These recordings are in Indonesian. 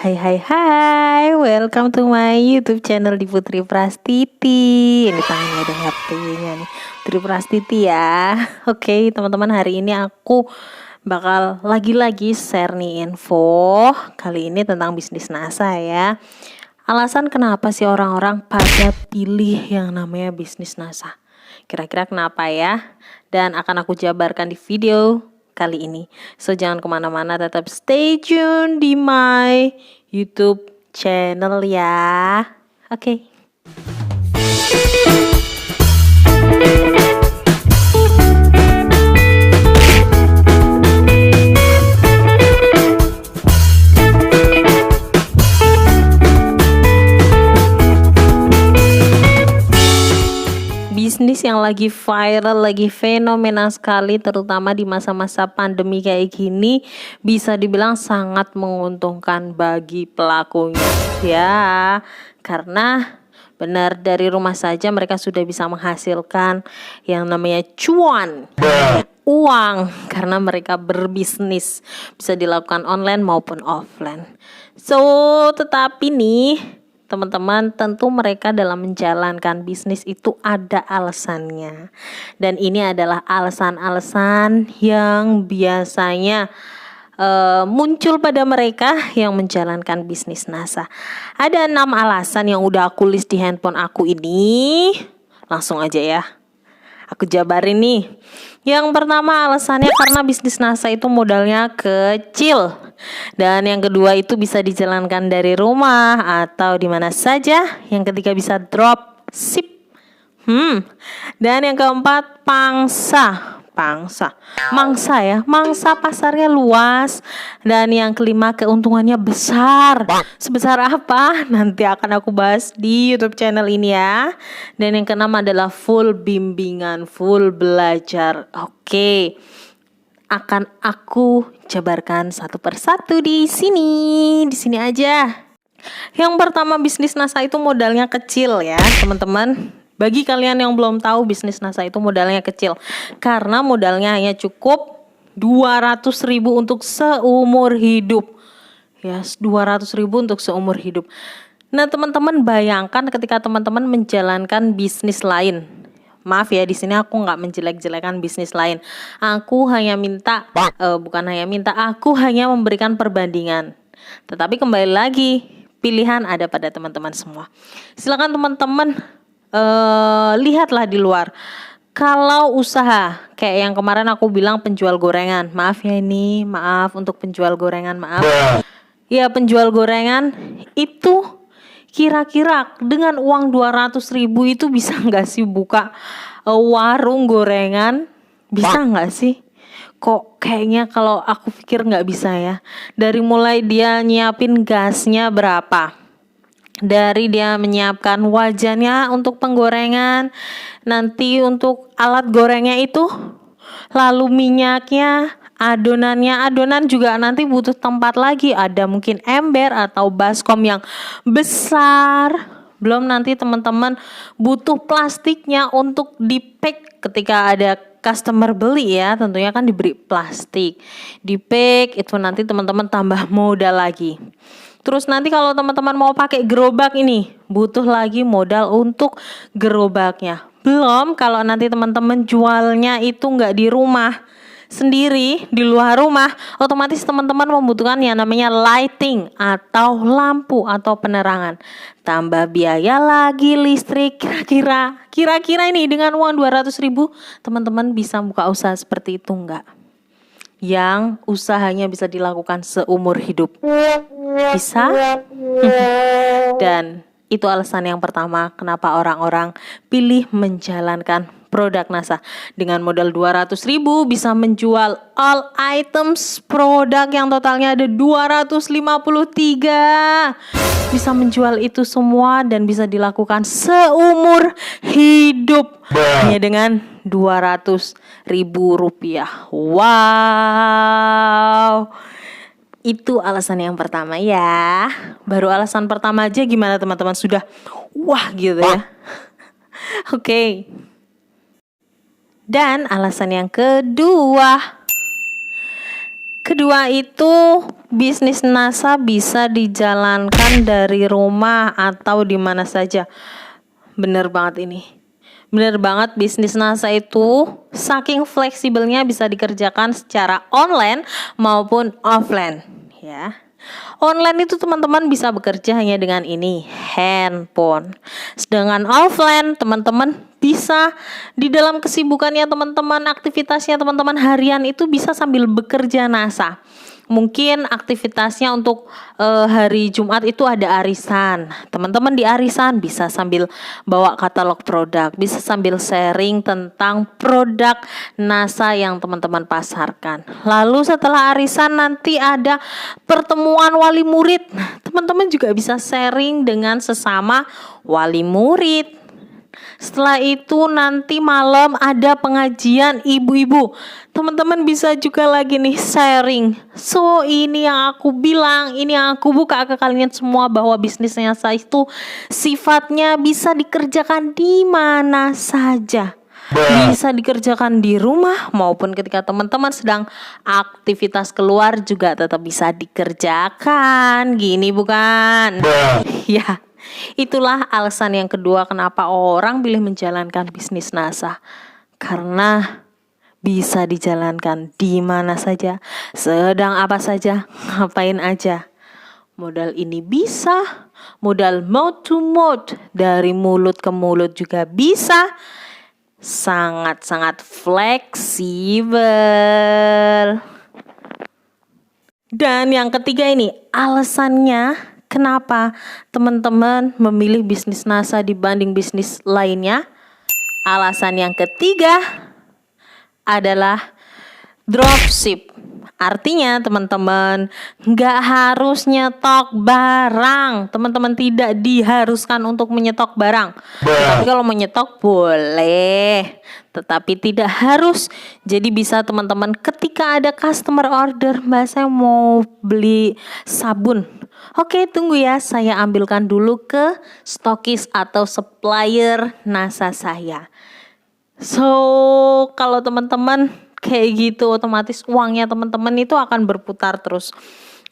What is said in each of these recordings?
Hai, welcome to my YouTube channel di Putri Prastiti. Ini tangannya ada HP-nya nih, Putri Prastiti ya. Oke, teman-teman, hari ini aku bakal lagi-lagi share nih info. Kali ini tentang bisnis NASA ya. Alasan kenapa sih orang-orang pada pilih yang namanya bisnis NASA? Kira-kira kenapa ya? Dan akan aku jabarkan di video kali ini. So jangan kemana-mana, tetap stay tune di my YouTube channel ya. Oke. Bisnis yang lagi viral, lagi fenomena sekali, terutama di masa-masa pandemi kayak gini, bisa dibilang sangat menguntungkan bagi pelakunya ya, karena benar dari rumah saja mereka sudah bisa menghasilkan yang namanya cuan, uang, karena mereka berbisnis, bisa dilakukan online maupun offline. So tetapi nih teman-teman, tentu mereka dalam menjalankan bisnis itu ada alasannya. Dan ini adalah alasan-alasan yang biasanya muncul pada mereka yang menjalankan bisnis NASA. Ada 6 alasan yang udah aku list di handphone aku ini. Langsung aja ya, aku jabarin nih. Yang pertama alasannya karena bisnis NASA itu modalnya kecil. Dan yang kedua itu bisa dijalankan dari rumah atau di mana saja. Yang ketiga bisa drop ship. Dan yang keempat mangsa ya, mangsa pasarnya luas. Dan yang kelima keuntungannya besar. Sebesar apa? Nanti akan aku bahas di YouTube channel ini ya. Dan yang keenam adalah full bimbingan, full belajar. Oke, akan aku jabarkan satu persatu di sini aja. Yang pertama, bisnis NASA itu modalnya kecil ya teman-teman. Bagi kalian yang belum tahu, bisnis NASA itu modalnya kecil karena modalnya hanya cukup 200.000 untuk seumur hidup. Ya, 200.000 untuk seumur hidup. Nah, teman-teman bayangkan ketika teman-teman menjalankan bisnis lain. Maaf ya, di sini aku nggak menjelek-jelekan bisnis lain. Aku hanya minta, aku hanya memberikan perbandingan. Tetapi kembali lagi, pilihan ada pada teman-teman semua. Silakan teman-teman lihatlah di luar. Kalau usaha kayak yang kemarin aku bilang penjual gorengan, maaf untuk penjual gorengan, maaf. Ya, penjual gorengan itu kira-kira dengan uang 200.000 itu bisa nggak sih buka warung gorengan? Bisa nggak sih? Kok kayaknya kalau aku pikir nggak bisa ya. Dari mulai dia nyiapin gasnya berapa, dari dia menyiapkan wajannya untuk penggorengan, nanti untuk alat gorengnya itu, lalu minyaknya, adonan juga nanti butuh tempat lagi, ada mungkin ember atau baskom yang besar. Belum nanti teman-teman butuh plastiknya untuk di-pack ketika ada customer beli ya, tentunya kan diberi plastik. Di-pack itu nanti teman-teman tambah modal lagi. Terus nanti kalau teman-teman mau pakai gerobak ini, butuh lagi modal untuk gerobaknya. Belum kalau nanti teman-teman jualnya itu nggak di rumah sendiri, di luar rumah, otomatis teman-teman membutuhkan yang namanya lighting atau lampu atau penerangan. Tambah biaya lagi listrik. Kira-kira ini dengan uang 200.000 teman-teman bisa buka usaha seperti itu enggak? Yang usahanya bisa dilakukan seumur hidup. Bisa? Dan itu alasan yang pertama kenapa orang-orang pilih menjalankan produk NASA. Dengan modal 200.000 bisa menjual all items produk yang totalnya ada 253. Bisa menjual itu semua dan bisa dilakukan seumur hidup hanya dengan 200.000 rupiah. Wow. Itu alasan yang pertama ya. Baru alasan pertama aja gimana teman-teman? Sudah wah gitu ya. Oke. Dan alasan yang kedua, Kedua itu bisnis NASA bisa dijalankan dari rumah atau di mana saja. Bener banget ini. Bener banget, bisnis NASA itu saking fleksibelnya bisa dikerjakan secara online maupun offline ya. Online itu teman-teman bisa bekerja hanya dengan ini, handphone. Sedangkan offline teman-teman bisa di dalam kesibukannya teman-teman, aktivitasnya teman-teman harian itu bisa sambil bekerja NASA. Mungkin aktivitasnya untuk hari Jumat itu ada arisan. Teman-teman di arisan bisa sambil bawa katalog produk, bisa sambil sharing tentang produk NASA yang teman-teman pasarkan. Lalu setelah arisan nanti ada pertemuan wali murid. Teman-teman juga bisa sharing dengan sesama wali murid. Setelah itu nanti malam ada pengajian ibu-ibu. Teman-teman bisa juga lagi nih sharing. So ini yang aku bilang, ini yang aku buka ke kalian semua, bahwa bisnisnya saya itu sifatnya bisa dikerjakan di mana saja. Bisa dikerjakan di rumah maupun ketika teman-teman sedang aktivitas keluar juga tetap bisa dikerjakan. Gini bukan? Ya. Itulah alasan yang kedua kenapa orang pilih menjalankan bisnis NASA. Karena bisa dijalankan di mana saja, sedang apa saja, ngapain aja. Modal ini bisa, modal mouth to mouth, dari mulut ke mulut juga bisa. Sangat-sangat fleksibel. Dan yang ketiga ini alasannya kenapa teman-teman memilih bisnis NASA dibanding bisnis lainnya? Alasan yang ketiga adalah dropship. Artinya teman-teman nggak harus nyetok barang. Teman-teman tidak diharuskan untuk menyetok barang. Tapi kalau menyetok boleh, tetapi tidak harus. Jadi bisa teman-teman ketika ada customer order, Mbak saya mau beli sabun. Oke, tunggu ya, saya ambilkan dulu ke stokis atau supplier NASA saya. So, kalau teman-teman kayak gitu, otomatis uangnya teman-teman itu akan berputar terus.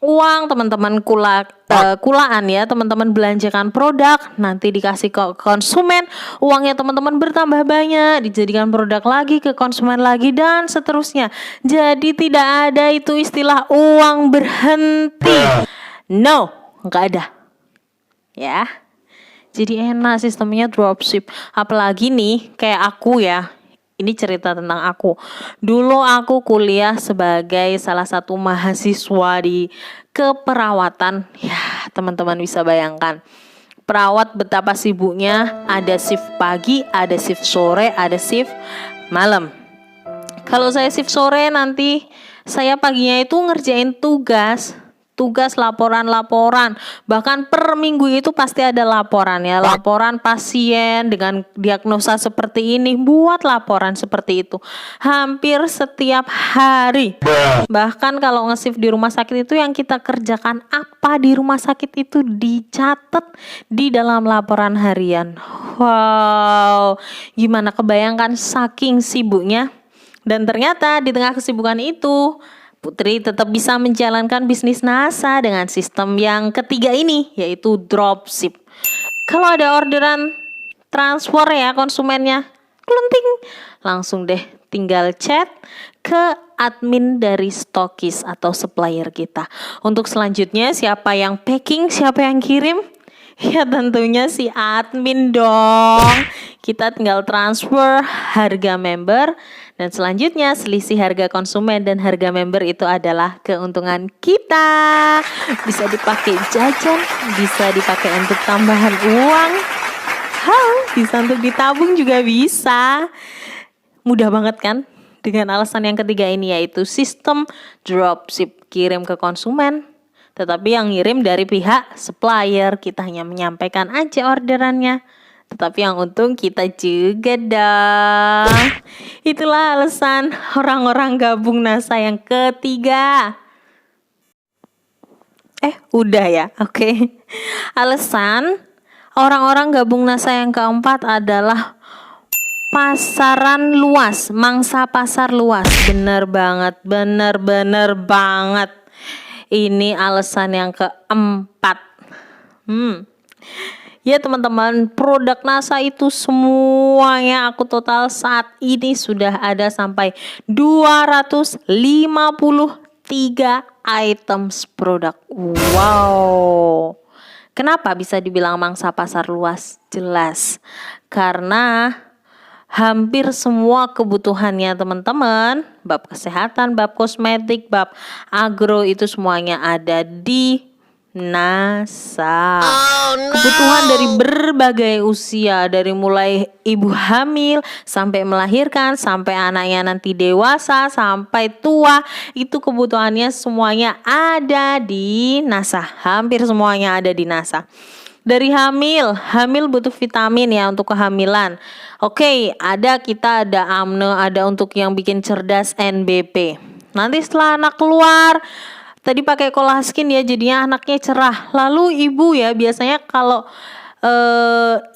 Uang teman-teman kulaan ya, teman-teman belanjakan produk, nanti dikasih ke konsumen, uangnya teman-teman bertambah banyak, dijadikan produk lagi ke konsumen lagi, dan seterusnya. Jadi tidak ada itu istilah uang berhenti. No, nggak ada. Ya. Jadi enak sistemnya dropship. Apalagi nih kayak aku ya. Ini cerita tentang aku. Dulu aku kuliah sebagai salah satu mahasiswa di keperawatan. Ya, teman-teman bisa bayangkan. Perawat betapa sibuknya, ada shift pagi, ada shift sore, ada shift malam. Kalau saya shift sore nanti saya paginya itu ngerjain tugas laporan, bahkan per minggu itu pasti ada laporan ya, laporan pasien dengan diagnosa seperti ini, buat laporan seperti itu hampir setiap hari. Bahkan kalau nge-shift di rumah sakit itu yang kita kerjakan apa di rumah sakit itu dicatat di dalam laporan harian. Wow, gimana kebayangkan saking sibuknya. Dan ternyata di tengah kesibukan itu Putri tetap bisa menjalankan bisnis NASA dengan sistem yang ketiga ini, yaitu dropship. Kalau ada orderan transfer ya konsumennya, kelunting, langsung deh tinggal chat ke admin dari stokis atau supplier kita. Untuk selanjutnya siapa yang packing, siapa yang kirim? Ya tentunya si admin dong. Kita tinggal transfer harga member, dan selanjutnya selisih harga konsumen dan harga member itu adalah keuntungan kita. Bisa dipakai jajan, bisa dipakai untuk tambahan uang, bisa untuk ditabung juga bisa. Mudah banget kan? Dengan alasan yang ketiga ini, yaitu sistem dropship, kirim ke konsumen, tetapi yang ngirim dari pihak supplier, kita hanya menyampaikan aja orderannya. Tetapi yang untung kita juga dong. Itulah alasan orang-orang gabung NASA yang ketiga. Udah ya, oke. Alasan orang-orang gabung NASA yang keempat adalah pasaran luas, mangsa pasar luas. Bener banget, bener banget. Ini alasan yang keempat. Ya teman-teman, produk NASA itu semuanya aku total saat ini sudah ada sampai 253 items produk. Wow. Kenapa bisa dibilang mangsa pasar luas? Jelas. Karena hampir semua kebutuhannya teman-teman, bab kesehatan, bab kosmetik, bab agro itu semuanya ada di NASA. Kebutuhan dari berbagai usia, dari mulai ibu hamil sampai melahirkan, sampai anaknya nanti dewasa, sampai tua, itu kebutuhannya semuanya ada di NASA. Hampir semuanya ada di NASA. Dari hamil butuh vitamin ya untuk kehamilan. Oke, kita ada AMNO, ada untuk yang bikin cerdas NBP. Nanti setelah anak keluar, tadi pakai Colaskin ya, jadinya anaknya cerah. Lalu ibu ya, biasanya kalau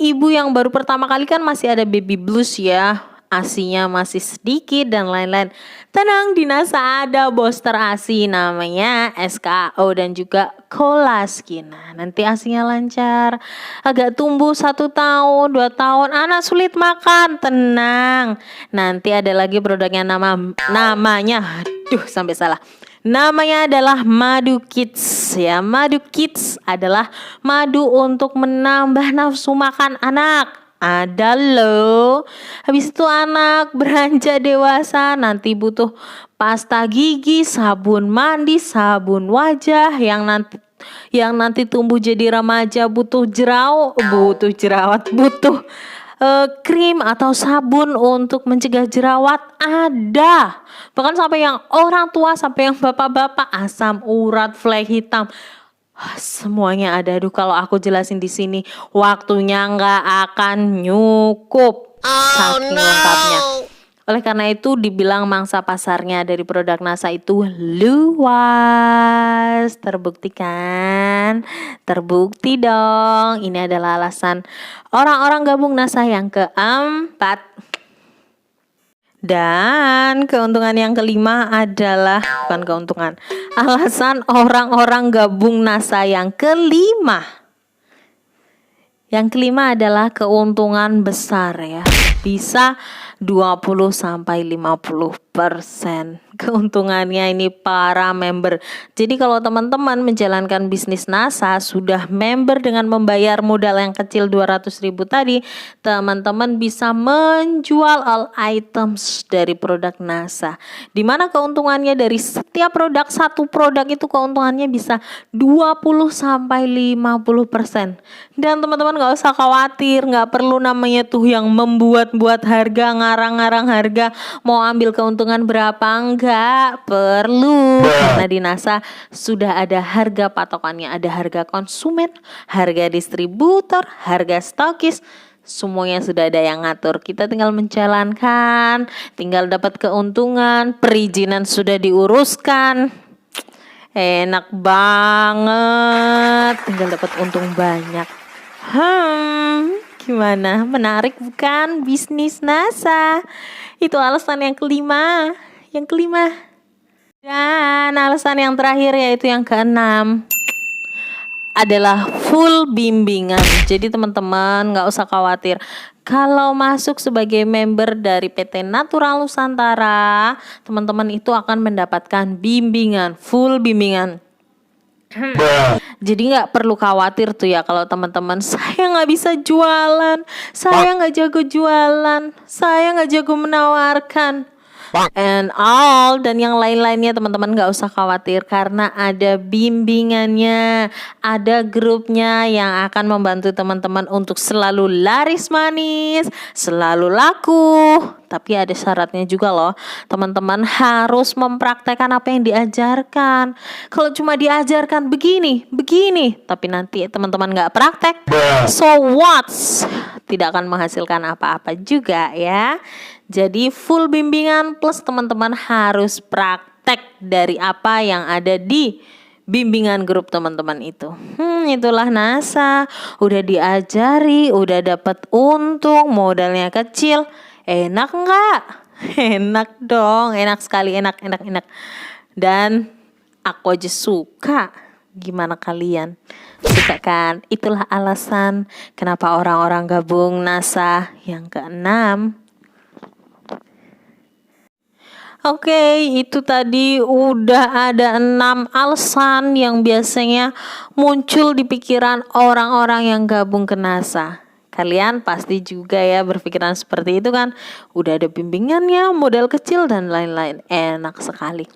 ibu yang baru pertama kali kan masih ada baby blues ya, ASI-nya masih sedikit dan lain-lain. Tenang, di NASA ada booster ASI namanya SKO dan juga Colaskin. Nah, nanti ASI-nya lancar, agak tumbuh 1 tahun, 2 tahun, anak sulit makan, tenang. Nanti ada lagi produknya namanya, sampai salah. Namanya adalah Madu Kids ya. Madu Kids adalah madu untuk menambah nafsu makan anak. Ada loh. Habis itu anak beranjak dewasa nanti butuh pasta gigi, sabun mandi, sabun wajah. Yang nanti tumbuh jadi remaja butuh jerawat, butuh krim atau sabun untuk mencegah jerawat ada. Bahkan sampai yang orang tua, sampai yang bapak-bapak, asam urat, flek hitam, semuanya ada. Aduh, kalau aku jelasin di sini waktunya nggak akan nyukup. Saking lengkapnya. Oleh karena itu dibilang mangsa pasarnya dari produk NASA itu luas. Terbukti kan? Terbukti dong. Ini adalah alasan orang-orang gabung NASA yang keempat. Dan keuntungan yang kelima adalah, bukan keuntungan, alasan orang-orang gabung NASA yang kelima. Yang kelima adalah keuntungan besar ya. Bisa 20-50% keuntungannya ini para member. Jadi kalau teman-teman menjalankan bisnis NASA sudah member dengan membayar modal yang kecil 200.000 tadi, teman-teman bisa menjual all items dari produk NASA. Dimana keuntungannya dari setiap produk, satu produk itu keuntungannya bisa 20-50%. Dan teman-teman gak usah khawatir, gak perlu namanya tuh yang membuat-buat harga, ngarang-ngarang harga, mau ambil keuntungan berapa, enggak perlu. Karena di NASA sudah ada harga patokannya, ada harga konsumen, harga distributor, harga stokis, semuanya sudah ada yang ngatur. Kita tinggal menjalankan, tinggal dapat keuntungan, perizinan sudah diuruskan. Enak banget, tinggal dapat untung banyak. Gimana? Menarik bukan bisnis NASA? Itu alasan yang kelima. Dan alasan yang terakhir yaitu yang keenam adalah full bimbingan. Jadi teman-teman gak usah khawatir. Kalau masuk sebagai member dari PT Natural Nusantara, teman-teman itu akan mendapatkan bimbingan, full bimbingan. Jadi nggak perlu khawatir tuh ya kalau teman-teman, saya nggak bisa jualan, saya nggak jago jualan, saya nggak jago menawarkan, and all, dan yang lain-lainnya. Teman-teman gak usah khawatir karena ada bimbingannya, ada grupnya yang akan membantu teman-teman untuk selalu laris manis, selalu laku. Tapi ada syaratnya juga loh, teman-teman harus mempraktekkan apa yang diajarkan. Kalau cuma diajarkan begini, tapi nanti teman-teman gak praktek, so what? Tidak akan menghasilkan apa-apa juga ya. Jadi full bimbingan plus teman-teman harus praktek dari apa yang ada di bimbingan grup teman-teman itu. Itulah NASA, udah diajari, udah dapat untung, modalnya kecil, Enak nggak? Enak dong, enak sekali, enak. Dan aku aja suka. Gimana kalian? Suka kan? Itulah alasan kenapa orang-orang gabung NASA yang keenam. Oke, itu tadi udah ada 6 alasan yang biasanya muncul di pikiran orang-orang yang gabung ke NASA. Kalian pasti juga ya berpikiran seperti itu kan? Udah ada bimbingannya, model kecil dan lain-lain. Enak sekali.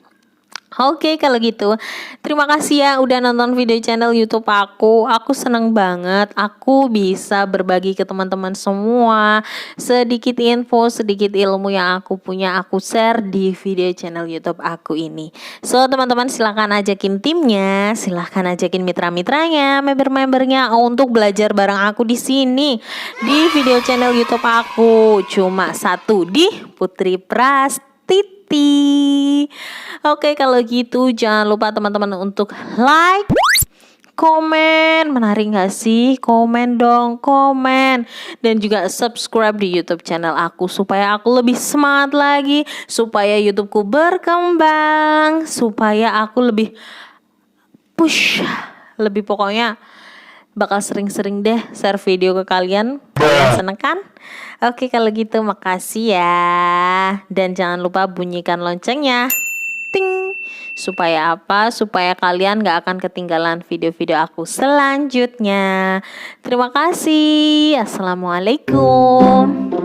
Oke, kalau gitu terima kasih ya udah nonton video channel YouTube aku. Aku seneng banget aku bisa berbagi ke teman-teman semua. Sedikit info, sedikit ilmu yang aku punya aku share di video channel YouTube aku ini. So, teman-teman silahkan ajakin timnya, silahkan ajakin mitra-mitranya, member-membernya untuk belajar bareng aku di sini di video channel YouTube aku. Cuma satu di Putri Prastiti. Oke, kalau gitu jangan lupa teman-teman untuk like, komen, menarik gak sih? Komen dong, komen. Dan juga subscribe di YouTube channel aku supaya aku lebih semangat lagi, supaya YouTubeku berkembang, supaya aku lebih push, lebih pokoknya bakal sering-sering deh share video ke kalian. Kalian seneng kan? Oke, kalau gitu makasih ya. Dan jangan lupa bunyikan loncengnya. Ting. Supaya apa? Supaya kalian gak akan ketinggalan video-video aku selanjutnya. Terima kasih. Assalamualaikum.